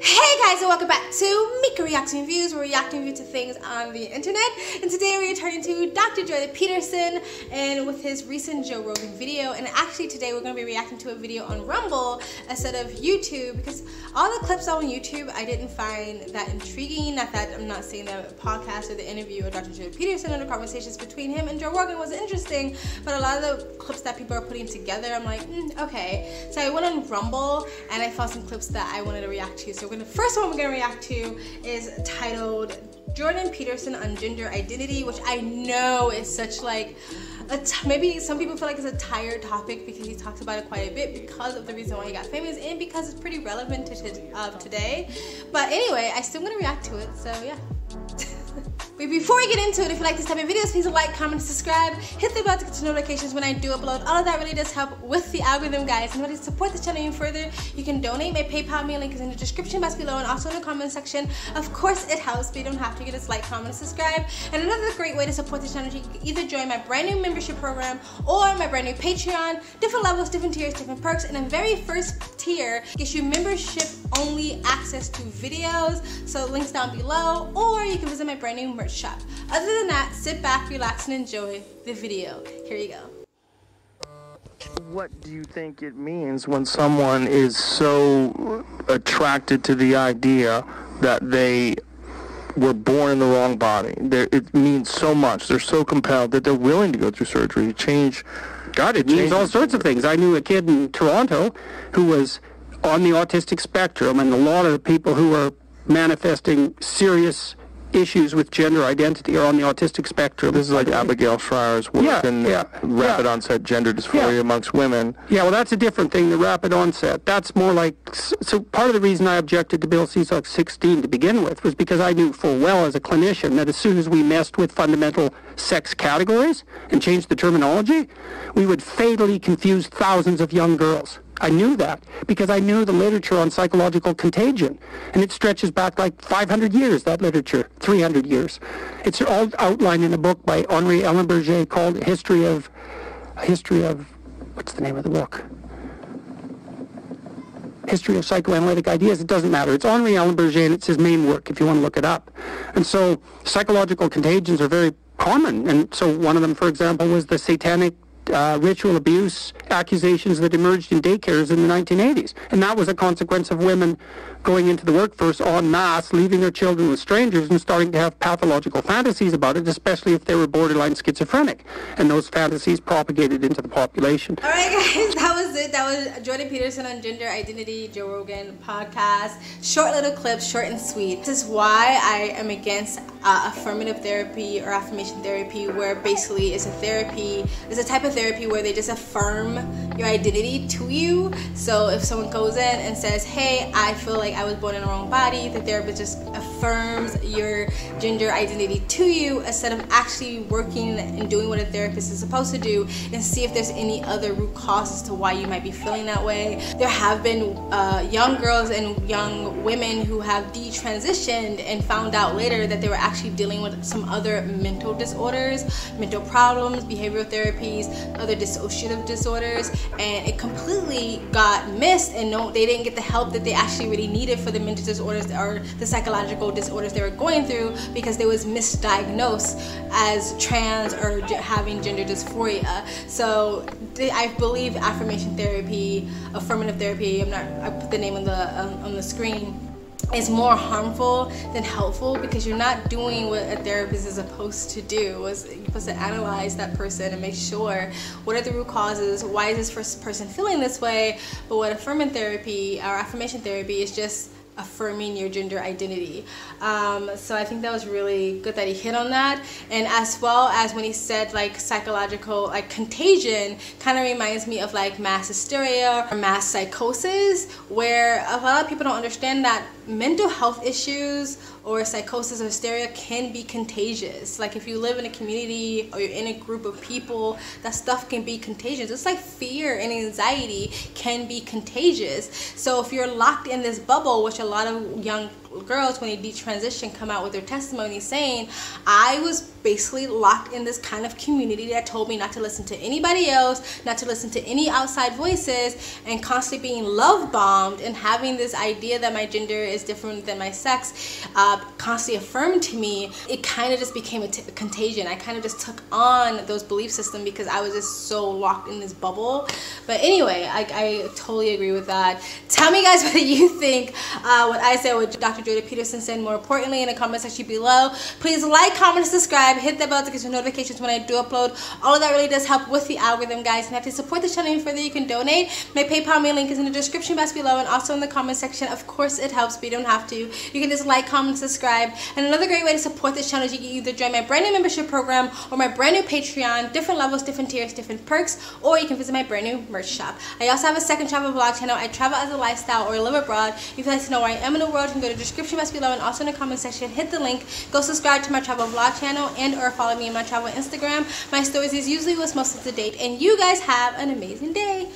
Hey guys, and welcome back to Mika Reacting Reviews. We're reacting to things on the internet, and today we're returning to Dr. Peterson and with his recent Joe Rogan video. And actually today we're going to be reacting to a video on Rumble instead of YouTube, because all the clips on YouTube I didn't find that intriguing. Not that I'm not saying the podcast or the interview of Dr. Peterson or the conversations between him and Joe Rogan was interesting, but a lot of the clips that people are putting together, I'm like, okay. So I went on Rumble and I found some clips that I wanted to react to. So the first one we're going to react to is titled Jordan Peterson on Gender Identity, which I know is such like maybe some people feel like it's a tired topic because he talks about it quite a bit because of the reason why he got famous and because it's pretty relevant to today. But anyway, I still going to react to it, so yeah. But before we get into it, if you like this type of videos, please like, comment, subscribe, hit the bell to get notifications when I do upload. All of that really does help with the algorithm, guys. And to support the channel even further, you can donate. My PayPal mail link is in the description box below and also in the comment section. Of course, it helps, but you don't have to. Just like, comment, subscribe. And another great way to support the channel is you can either join my brand new membership program or my brand new Patreon. Different levels, different tiers, different perks. And the very first tier gets you membership only access to videos. So links down below, or you can visit my brand new merch shop. Other than that, sit back, relax, and enjoy the video. Here you go. What do you think it means when someone is so attracted to the idea that they were born in the wrong body? It means so much. They're so compelled that they're willing to go through surgery to change. God, it means all sorts of things. I knew a kid in Toronto who was on the autistic spectrum, and a lot of the people who are manifesting serious issues with gender identity are on the autistic spectrum. This is like Abigail Schreier's work in rapid onset gender dysphoria amongst women. Yeah, well, that's a different thing, the rapid onset. That's more like, so part of the reason I objected to Bill C-SOC 16 to begin with was because I knew full well as a clinician that as soon as we messed with fundamental sex categories and changed the terminology, we would fatally confuse thousands of young girls. I knew that because I knew the literature on psychological contagion, and it stretches back like 500 years, that literature, 300 years. It's all outlined in a book by Henri Ellenberger called History of, what's the name of the book? History of Psychoanalytic Ideas. It doesn't matter. It's Henri Ellenberger, and it's his main work if you want to look it up. And so psychological contagions are very common, and so one of them, for example, was the satanic ritual abuse accusations that emerged in daycares in the 1980s. And that was a consequence of women going into the workforce en masse, leaving their children with strangers and starting to have pathological fantasies about it, especially if they were borderline schizophrenic. And those fantasies propagated into the population. All right, guys, that was it. That was Jordan Peterson on Gender Identity, Joe Rogan podcast. Short little clips, short and sweet. This is why I am against affirmative therapy or affirmation therapy, where basically it's a type of therapy where they just affirm your identity to you. So if someone goes in and says, hey, I feel like I was born in the wrong body, the therapist just affirms your gender identity to you instead of actually working and doing what a therapist is supposed to do and see if there's any other root causes to why you might be feeling that way. There have been young girls and young women who have detransitioned and found out later that they were actually dealing with some other mental disorders, mental problems, behavioral therapies, other dissociative disorders, and it completely got missed, and they didn't get the help that they actually really needed for the mental disorders or the psychological disorders they were going through, because they was misdiagnosed as trans or having gender dysphoria. So I believe affirmation therapy, affirmative therapy, I put the name on the screen, is more harmful than helpful, because you're not doing what a therapist is supposed to do. You're supposed to analyze that person and make sure what are the root causes, why is this first person feeling this way. But what affirmation therapy or affirmation therapy is just affirming your gender identity. So I think that was really good that he hit on that. And as well as when he said like psychological, like contagion, kind of reminds me of like mass hysteria or mass psychosis, where a lot of people don't understand that mental health issues or psychosis or hysteria can be contagious. Like if you live in a community or you're in a group of people, that stuff can be contagious. It's like fear and anxiety can be contagious. So if you're locked in this bubble, which a lot of young girls, when they detransition, come out with their testimony saying, I was basically locked in this kind of community that told me not to listen to anybody else, not to listen to any outside voices, and constantly being love bombed and having this idea that my gender is different than my sex constantly affirmed to me. It kind of just became a contagion. I kind of just took on those belief systems because I was just so locked in this bubble. But anyway, I totally agree with that. Tell me guys what you think, what I said, what Dr. Jordan Peterson said. More importantly, in the comment section below, please like, comment, and subscribe. Hit the bell to get your notifications when I do upload. All of that really does help with the algorithm, guys. And if you support the channel even further, you can donate. My PayPal me link is in the description box below and also in the comment section. Of course, it helps, but you don't have to. You can just like, comment, and subscribe. And another great way to support this channel is you can either join my brand new membership program or my brand new Patreon. Different levels, different tiers, different perks. Or you can visit my brand new merch shop. I also have a second travel vlog channel. I travel as a lifestyle or live abroad. If you'd like to know where I am in the world, you can go to the description box below and also in the comment section. Hit the link. Go subscribe to my travel vlog channel and or follow me on my travel Instagram. My stories is usually what's most up to date. And you guys have an amazing day.